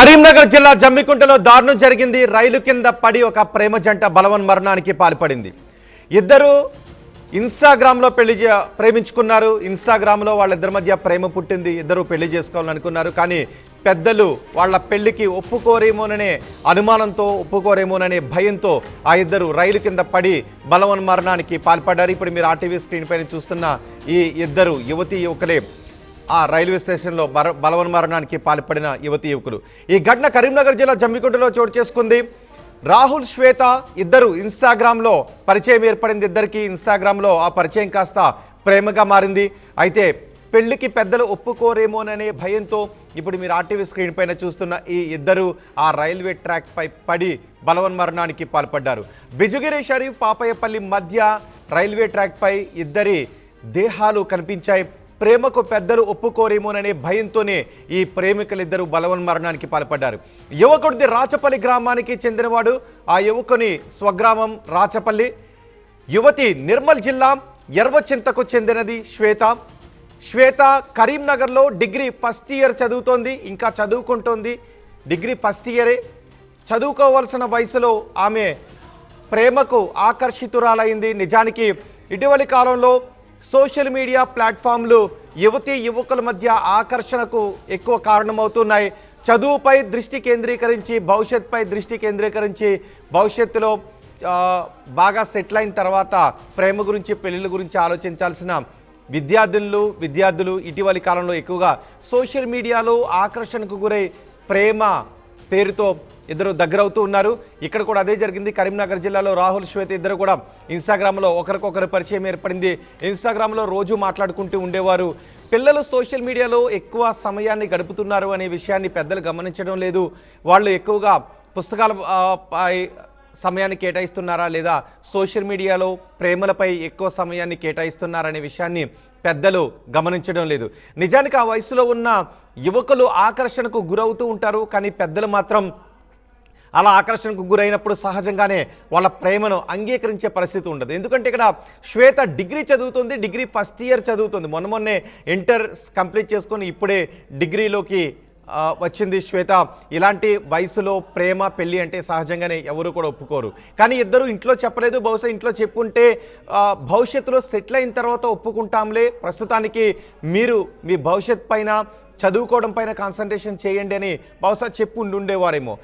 కరీంనగర్ జిల్లా జమ్మికుంటలో దారుణం జరిగింది. రైలు కింద పడి ఒక ప్రేమ జంట బలవన్మరణానికి పాల్పడింది. ఇద్దరు ఇన్స్టాగ్రామ్లో ప్రేమించుకున్నారు. ఇన్స్టాగ్రామ్లో వాళ్ళిద్దరి మధ్య ప్రేమ పుట్టింది. ఇద్దరు పెళ్లి చేసుకోవాలనుకున్నారు. కానీ పెద్దలు వాళ్ళ పెళ్లికి ఒప్పుకోరేమోననే అనుమానంతో, ఒప్పుకోరేమోననే భయంతో ఆ ఇద్దరు రైలు కింద పడి బలవన్మరణానికి పాల్పడ్డారు. ఇప్పుడు మీరు ఆర్టీవీ స్క్రీన్ పైన చూస్తున్న ఈ ఇద్దరు యువకులే ఆ రైల్వే స్టేషన్లో బలవన్మరణానికి పాల్పడిన యువకులు. ఈ ఘటన కరీంనగర్ జిల్లా జమ్మికుంటలో చోటు చేసుకుంది. రాహుల్, శ్వేత ఇద్దరు ఇన్స్టాగ్రామ్లో పరిచయం ఏర్పడింది. ఇద్దరికి ఇన్స్టాగ్రామ్లో ఆ పరిచయం కాస్త ప్రేమగా మారింది. అయితే పెళ్లికి పెద్దలు ఒప్పుకోరేమోననే భయంతో ఇప్పుడు మీరు ఆర్టీవీ స్క్రీన్ పైన చూస్తున్న ఈ ఇద్దరు ఆ రైల్వే ట్రాక్ పై పడి బలవన్మరణానికి పాల్పడ్డారు. బిజుగిరి షరీఫ్, పాపయ్యపల్లి మధ్య రైల్వే ట్రాక్ పై ఇద్దరి దేహాలు కనిపించాయి. ప్రేమకు పెద్దలు ఒప్పుకోరేమోననే భయంతోనే ఈ ప్రేమికులిద్దరూ బలవన్మరణానికి పాల్పడ్డారు. యువకుడిది రాచపల్లి గ్రామానికి చెందినవాడు. ఆ యువకుని స్వగ్రామం రాచపల్లి. యువతి నిర్మల్ జిల్లా ఎర్వచింతకు చెందినది శ్వేత కరీంనగర్లో డిగ్రీ ఫస్ట్ ఇయర్ చదువుతోంది. ఇంకా చదువుకుంటోంది. డిగ్రీ ఫస్ట్ ఇయరే. చదువుకోవాల్సిన వయసులో ఆమె ప్రేమకు ఆకర్షితురాలైంది. నిజానికి ఇటీవలి కాలంలో సోషల్ మీడియా ప్లాట్ఫామ్లు యువకుల మధ్య ఆకర్షణకు ఎక్కువ కారణమవుతున్నాయి. చదువుపై దృష్టి కేంద్రీకరించి, భవిష్యత్తుపై దృష్టి కేంద్రీకరించి, భవిష్యత్తులో బాగా సెటిల్ అయిన తర్వాత ప్రేమ గురించి, పెళ్ళిళ్ళ గురించి ఆలోచించాల్సిన విద్యార్థులు ఇటీవలి కాలంలో ఎక్కువగా సోషల్ మీడియాలో ఆకర్షణకు గురై ప్రేమ పేరుతో ఇద్దరు దగ్గరవుతూ ఉన్నారు. ఇక్కడ కూడా అదే జరిగింది. కరీంనగర్ జిల్లాలో రాహుల్, శ్వేత ఇద్దరు కూడా ఇన్స్టాగ్రామ్లో ఒకరికొకరు పరిచయం ఏర్పడింది. ఇన్స్టాగ్రామ్లో రోజు మాట్లాడుకుంటూ ఉండేవారు. పిల్లలు సోషల్ మీడియాలో ఎక్కువ సమయాన్ని గడుపుతున్నారు అనే విషయాన్ని పెద్దలు గమనించడం లేదు. వాళ్ళు ఎక్కువగా పుస్తకాల సమయాన్ని కేటాయిస్తున్నారా లేదా సోషల్ మీడియాలో ప్రేమలపై ఎక్కువ సమయాన్ని కేటాయిస్తున్నారనే విషయాన్ని పెద్దలు గమనించడం లేదు. నిజానికి ఆ వయసులో ఉన్న యువకులు ఆకర్షణకు గురవుతూ ఉంటారు. కానీ పెద్దలు మాత్రం అలా ఆకర్షణకు గురైనప్పుడు సహజంగానే వాళ్ళ ప్రేమను అంగీకరించే పరిస్థితి ఉండదు. ఎందుకంటే ఇక్కడ శ్వేత డిగ్రీ చదువుతుంది. డిగ్రీ ఫస్ట్ ఇయర్ చదువుతుంది. మొన్నే ఇంటర్ కంప్లీట్ చేసుకొని ఇప్పుడే డిగ్రీలోకి వచ్చింది శ్వేత. ఇలాంటి వయసులో ప్రేమ, పెళ్ళి అంటే సహజంగానే ఎవరు కూడా ఒప్పుకోరు. కానీ ఇద్దరు ఇంట్లో చెప్పలేదు. బహుశా ఇంట్లో చెప్పుంటే భవిష్యత్తులో సెటిల్ అయిన తర్వాత ఒప్పుకుంటాంలే, ప్రస్తుతానికి మీరు మీ భవిష్యత్ పైన, చదువుకోవడం పైన కాన్సన్ట్రేషన్ చేయండి అని బహుశా చెప్పు ఉండేవారేమో.